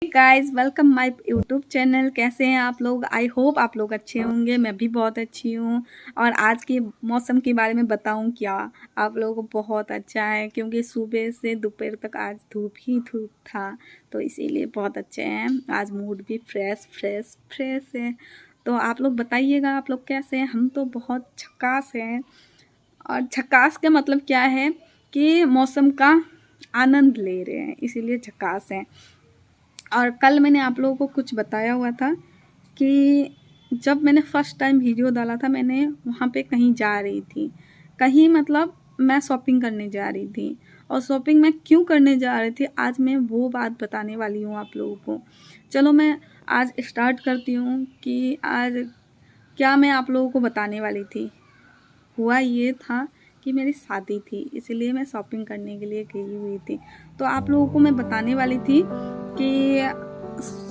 Guys welcome my YouTube channel. कैसे हैं आप लोग? आई होप आप लोग अच्छे होंगे। मैं भी बहुत अच्छी हूँ। और आज के मौसम के बारे में बताऊँ क्या, आप लोगों को बहुत अच्छा है क्योंकि सुबह से दोपहर तक आज धूप ही धूप था, तो इसीलिए बहुत अच्छे हैं। आज मूड भी फ्रेश फ्रेश फ्रेश है। तो आप लोग बताइएगा आप लोग कैसे हैं? हम तो बहुत झकास हैं। और झकास का मतलब क्या है कि मौसम का आनंद ले रहे हैं, इसीलिए झकास हैं। और कल मैंने आप लोगों को कुछ बताया हुआ था कि जब मैंने फ़र्स्ट टाइम वीडियो डाला था, मैंने वहाँ पे कहीं जा रही थी, कहीं मतलब मैं शॉपिंग करने जा रही थी। और शॉपिंग मैं क्यों करने जा रही थी, आज मैं वो बात बताने वाली हूँ आप लोगों को। चलो मैं आज स्टार्ट करती हूँ कि आज क्या मैं आप लोगों को बताने वाली थी। हुआ ये था कि मेरी शादी थी, इसलिए मैं शॉपिंग करने के लिए गई हुई थी। तो आप लोगों को मैं बताने वाली थी कि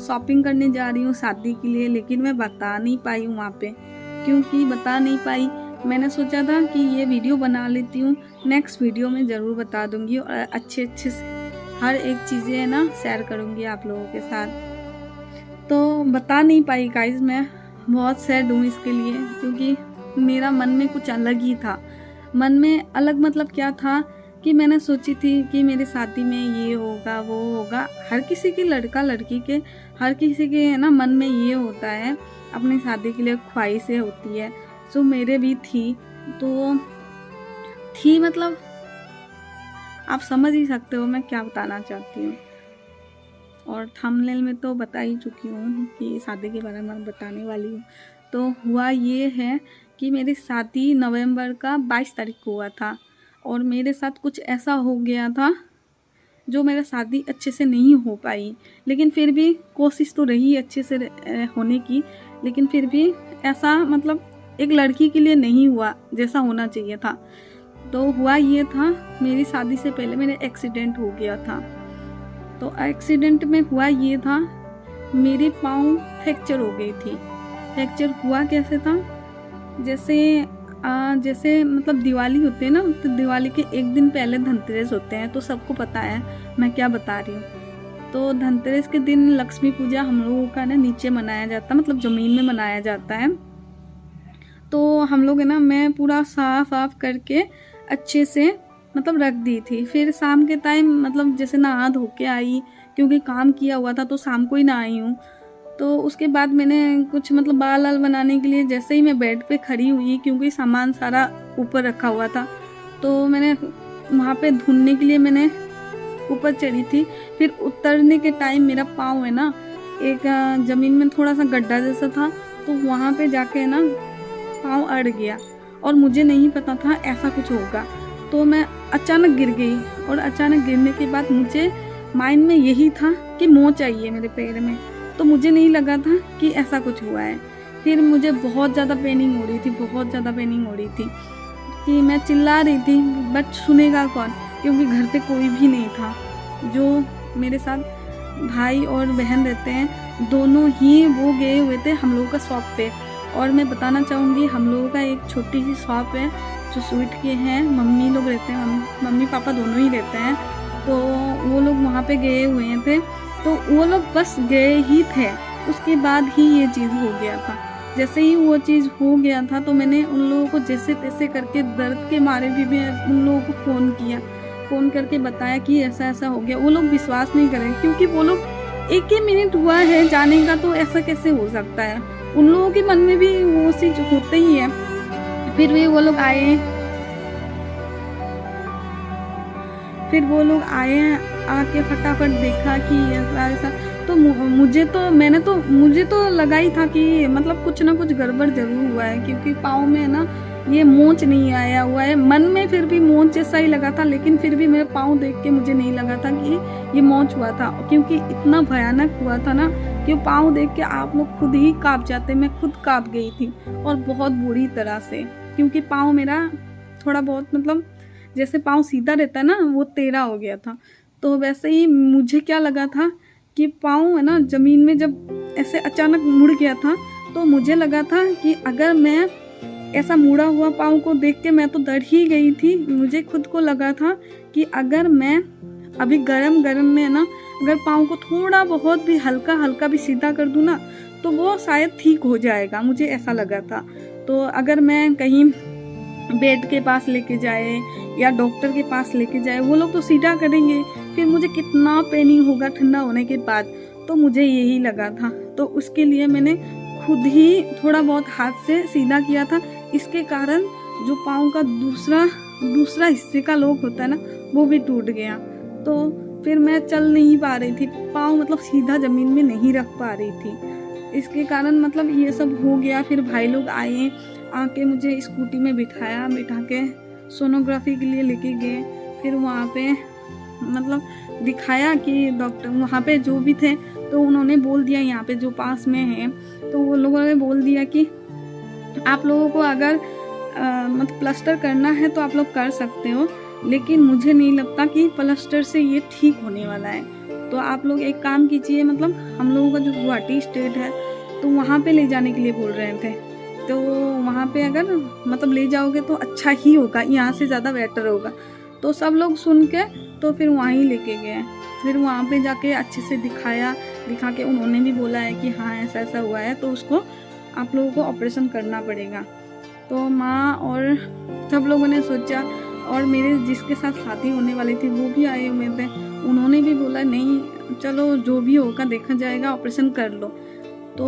शॉपिंग करने जा रही हूँ शादी के लिए, लेकिन मैं बता नहीं पाई हूँ वहाँ पे। क्योंकि बता नहीं पाई, मैंने सोचा था कि ये वीडियो बना लेती हूँ, नेक्स्ट वीडियो में ज़रूर बता दूँगी और अच्छे अच्छे से हर एक चीज़ें ना शेयर करूँगी आप लोगों के साथ। तो बता नहीं पाई गाइस, मैं बहुत सैड हूँ इसके लिए, क्योंकि मेरा मन में कुछ अलग ही था। मन में अलग मतलब क्या था कि मैंने सोची थी कि मेरी शादी में ये होगा वो होगा। हर किसी के लड़का लड़की के हर किसी के है ना मन में ये होता है, अपनी शादी के लिए ख्वाहिशें होती है। सो मेरे भी थी, तो थी मतलब आप समझ ही सकते हो मैं क्या बताना चाहती हूँ। और थंबनेल में तो बता ही चुकी हूँ कि शादी के बारे में बताने वाली हूँ। तो हुआ ये है कि मेरी शादी नवंबर का 22 तारीख को हुआ था, और मेरे साथ कुछ ऐसा हो गया था जो मेरा शादी अच्छे से नहीं हो पाई। लेकिन फिर भी कोशिश तो रही अच्छे से होने की, लेकिन फिर भी ऐसा मतलब एक लड़की के लिए नहीं हुआ जैसा होना चाहिए था। तो हुआ ये था, मेरी शादी से पहले मेरा एक्सीडेंट हो गया था। तो एक्सीडेंट में हुआ ये था, मेरी पाँव फ्रैक्चर हो गई थी। फ्रैक्चर हुआ कैसे था, जैसे मतलब दिवाली होती है ना, तो दिवाली के एक दिन पहले धनतेरस होते हैं, तो सबको पता है मैं क्या बता रही हूँ। तो धनतेरस के दिन लक्ष्मी पूजा हम लोगों का ना नीचे मनाया जाता है, मतलब ज़मीन में मनाया जाता है। तो हम लोग है ना, मैं पूरा साफ वाफ करके अच्छे से मतलब रख दी थी। फिर शाम के टाइम मतलब जैसे नहा धो के आई, क्योंकि काम किया हुआ था तो शाम को ही ना आई हूँ। तो उसके बाद मैंने कुछ मतलब बाल वाल बनाने के लिए जैसे ही मैं बेड पे खड़ी हुई, क्योंकि सामान सारा ऊपर रखा हुआ था, तो मैंने वहाँ पे धुलने के लिए मैंने ऊपर चढ़ी थी। फिर उतरने के टाइम मेरा पाँव है ना, एक ज़मीन में थोड़ा सा गड्ढा जैसा था, तो वहाँ पे जाके ना पाँव अड़ गया, और मुझे नहीं पता था ऐसा कुछ होगा। तो मैं अचानक गिर गई, और अचानक गिरने के बाद मुझे माइंड में यही था कि मोच आई है मेरे पैर में। तो मुझे नहीं लगा था कि ऐसा कुछ हुआ है। फिर मुझे बहुत ज़्यादा पेनिंग हो रही थी, बहुत ज़्यादा पेनिंग हो रही थी कि मैं चिल्ला रही थी, बट सुनेगा कौन, क्योंकि घर पे कोई भी नहीं था। जो मेरे साथ भाई और बहन रहते हैं, दोनों ही वो गए हुए थे हम लोगों का शॉप पे। और मैं बताना चाहूँगी, हम लोगों का एक छोटी सी शॉप है जो स्वीट के हैं, मम्मी लोग रहते हैं, मम्मी पापा दोनों ही रहते हैं। तो वो लोग वहाँ पे गए हुए थे, तो वो लोग बस गए ही थे, उसके बाद ही ये चीज़ हो गया था। जैसे ही वो चीज़ हो गया था, तो मैंने उन लोगों को जैसे तैसे करके दर्द के मारे भी मैं उन लोगों को फ़ोन किया, फ़ोन करके बताया कि ऐसा ऐसा हो गया। वो लोग विश्वास नहीं करेंगे, क्योंकि वो लोग एक ही मिनट हुआ है जाने का, तो ऐसा कैसे हो सकता है। उन लोगों के मन में भी वो चीज़ होते ही है। फिर भी वो लोग आए, फिर वो लोग आए, आके फटाफट देखा कि ऐसा ऐसा। तो मुझे तो लगा ही था कि मतलब कुछ ना कुछ गड़बड़ ज़रूर हुआ है, क्योंकि पाँव में ना ये मोच नहीं आया हुआ है। मन में फिर भी मोच जैसा ही लगा था, लेकिन फिर भी मेरे पाँव देख के मुझे नहीं लगा था कि ये मोच हुआ था, क्योंकि इतना भयानक हुआ था ना कि पाँव देख के आप लोग खुद ही काँप जाते। मैं खुद काँप गई थी, और बहुत बुरी तरह से, क्योंकि पाँव मेरा थोड़ा बहुत मतलब जैसे पाँव सीधा रहता है ना, वो टेढ़ा हो गया था। तो वैसे ही मुझे क्या लगा था कि पाँव है ना ज़मीन में जब ऐसे अचानक मुड़ गया था, तो मुझे लगा था कि अगर मैं ऐसा मुड़ा हुआ पाँव को देख के मैं तो डर ही गई थी। मुझे खुद को लगा था कि अगर मैं अभी गरम गरम में ना अगर पाँव को थोड़ा बहुत भी हल्का हल्का भी सीधा कर दूँ ना तो वो शायद ठीक हो जाएगा, मुझे ऐसा लगा था। तो अगर मैं कहीं बेड के पास लेके जाए या डॉक्टर के पास लेके जाए, वो लोग तो सीधा करेंगे, फिर मुझे कितना पेनिंग होगा ठंडा होने के बाद। तो मुझे यही लगा था, तो उसके लिए मैंने खुद ही थोड़ा बहुत हाथ से सीधा किया था। इसके कारण जो पाँव का दूसरा हिस्से का लॉक होता है ना, वो भी टूट गया। तो फिर मैं चल नहीं पा रही थी, पाँव मतलब सीधा ज़मीन में नहीं रख पा रही थी। इसके कारण मतलब ये सब हो गया। फिर भाई लोग आए, आके मुझे स्कूटी में बिठा के सोनोग्राफी के लिए लेके गए। फिर वहाँ पे मतलब दिखाया कि डॉक्टर वहाँ पे जो भी थे, तो उन्होंने बोल दिया यहाँ पे जो पास में है, तो वो लोगों ने बोल दिया कि आप लोगों को अगर मतलब प्लास्टर करना है तो आप लोग कर सकते हो, लेकिन मुझे नहीं लगता कि प्लास्टर से ये ठीक होने वाला है। तो आप लोग एक काम कीजिए, मतलब हम लोगों का जो गुवाहाटी स्टेट है तो वहाँ पे ले जाने के लिए बोल रहे थे। तो वहाँ पे अगर मतलब ले जाओगे तो अच्छा ही होगा, यहाँ से ज़्यादा बेटर होगा। तो सब लोग सुन के तो फिर वहाँ ही लेके गए। फिर वहाँ पे जाके अच्छे से दिखा के उन्होंने भी बोला है कि हाँ ऐसा ऐसा हुआ है, तो उसको आप लोगों को ऑपरेशन करना पड़ेगा। तो माँ और सब लोगों ने सोचा, और मेरे जिसके साथ शादी होने वाली थी वो भी आए हुए थे, उन्होंने भी बोला नहीं चलो जो भी होगा देखा जाएगा, ऑपरेशन कर लो। तो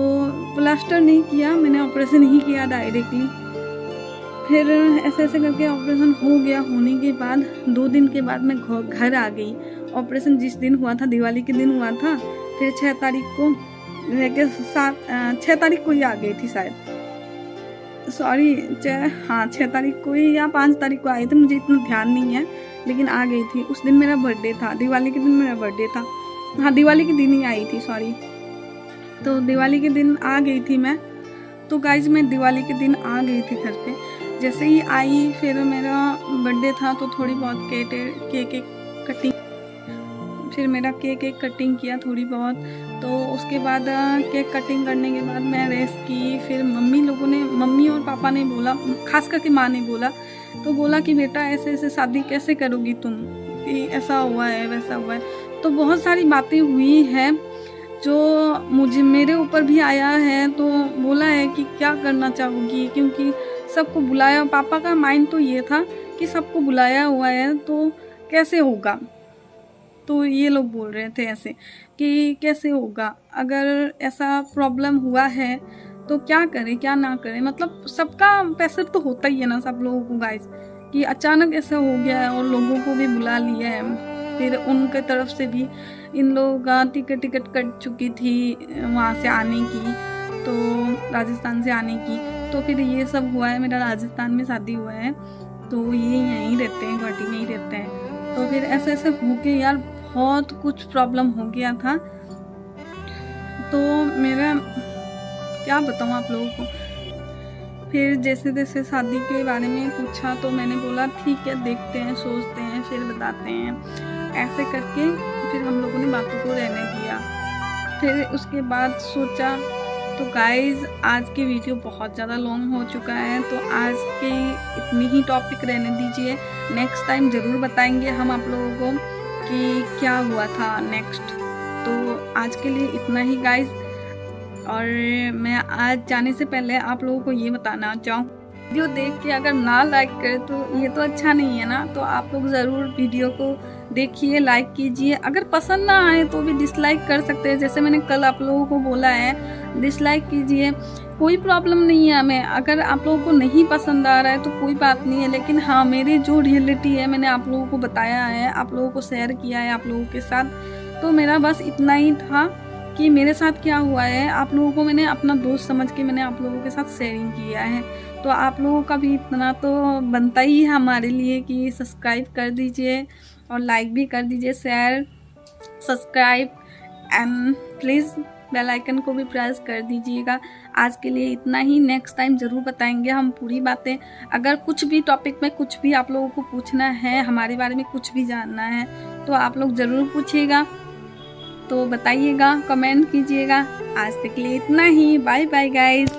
प्लास्टर नहीं किया मैंने, ऑपरेशन ही किया डायरेक्टली। फिर ऐसे ऐसे करके ऑपरेशन हो गया। होने के बाद 2 दिन के बाद मैं घर आ गई। ऑपरेशन जिस दिन हुआ था, दिवाली के दिन हुआ था। फिर 6 तारीख को लेके 6 तारीख को ही आ गई थी शायद, सॉरी 6 तारीख को ही या 5 तारीख को आए थे, मुझे इतना ध्यान नहीं है, लेकिन आ गई थी। उस दिन मेरा बर्थडे था, दिवाली के दिन मेरा बर्थडे था। हाँ दिवाली के दिन ही आई थी, सॉरी। तो दिवाली के दिन आ गई थी मैं। तो गाइज मैं दिवाली के दिन आ गई थी घर पे। जैसे ही आई फिर मेरा बर्थडे था, तो थोड़ी बहुत केक कटिंग, फिर मेरा केक कटिंग किया थोड़ी बहुत। तो उसके बाद केक कटिंग करने के बाद मैं रेस्ट की। फिर मम्मी और पापा ने बोला, खास करके माँ ने बोला, तो बोला कि बेटा ऐसे ऐसे शादी कैसे करोगी तुम, कि ऐसा हुआ है वैसा हुआ है। तो बहुत सारी बातें हुई हैं जो मेरे ऊपर भी आया है। तो बोला है कि क्या करना चाहोगी, क्योंकि सबको बुलाया। पापा का माइंड तो ये था कि सबको बुलाया हुआ है तो कैसे होगा। तो ये लोग बोल रहे थे ऐसे कि कैसे होगा, अगर ऐसा प्रॉब्लम हुआ है तो क्या करें क्या ना करें। मतलब सबका प्रेशर तो होता ही है ना सब लोगों को गाइस, कि अचानक ऐसा हो गया है और लोगों को भी बुला लिया है। फिर उनके तरफ से भी इन लोगों का टिकट कट चुकी थी वहाँ से आने की, तो राजस्थान से आने की। तो फिर ये सब हुआ है, मेरा राजस्थान में शादी हुआ है, तो ये यहीं रहते हैं, गुवाहाटी में ही रहते हैं। तो फिर ऐसे ऐसे हो के यार बहुत कुछ प्रॉब्लम हो गया था। तो मेरा क्या बताऊँ आप लोगों को। फिर जैसे जैसे शादी के बारे में पूछा तो मैंने बोला ठीक है देखते हैं, सोचते हैं, फिर बताते हैं। ऐसे करके फिर हम लोगों ने बातों को रहने दिया। फिर उसके बाद सोचा तो गाइज़ आज की वीडियो बहुत ज़्यादा लॉन्ग हो चुका है, तो आज के इतनी ही टॉपिक रहने दीजिए। नेक्स्ट टाइम ज़रूर बताएंगे हम आप लोगों को कि क्या हुआ था नेक्स्ट। तो आज के लिए इतना ही गाइज़। और मैं आज जाने से पहले आप लोगों को ये बताना चाहूँ, वीडियो देख के अगर ना लाइक करें तो ये तो अच्छा नहीं है ना। तो आप लोग ज़रूर वीडियो को देखिए, लाइक कीजिए। अगर पसंद ना आए तो भी डिसलाइक कर सकते हैं, जैसे मैंने कल आप लोगों को बोला है, डिसलाइक कीजिए, कोई प्रॉब्लम नहीं है हमें। अगर आप लोगों को नहीं पसंद आ रहा है तो कोई बात नहीं है, लेकिन हाँ मेरी जो रियलिटी है मैंने आप लोगों को बताया है, आप लोगों को शेयर किया है आप लोगों के साथ। तो मेरा बस इतना ही था कि मेरे साथ क्या हुआ है, आप लोगों को मैंने अपना दोस्त समझ के मैंने आप लोगों के साथ शेयरिंग किया है। तो आप लोगों का भी इतना तो बनता ही है हमारे लिए कि सब्सक्राइब कर दीजिए और लाइक भी कर दीजिए, share subscribe and please bell icon को भी प्रेस कर दीजिएगा। आज के लिए इतना ही, नेक्स्ट टाइम ज़रूर बताएंगे हम पूरी बातें। अगर कुछ भी टॉपिक में कुछ भी आप लोगों को पूछना है, हमारे बारे में कुछ भी जानना है, तो आप लोग ज़रूर पूछिएगा, तो बताइएगा, कमेंट कीजिएगा। आज तक के लिए इतना ही, बाय बाय गाइस।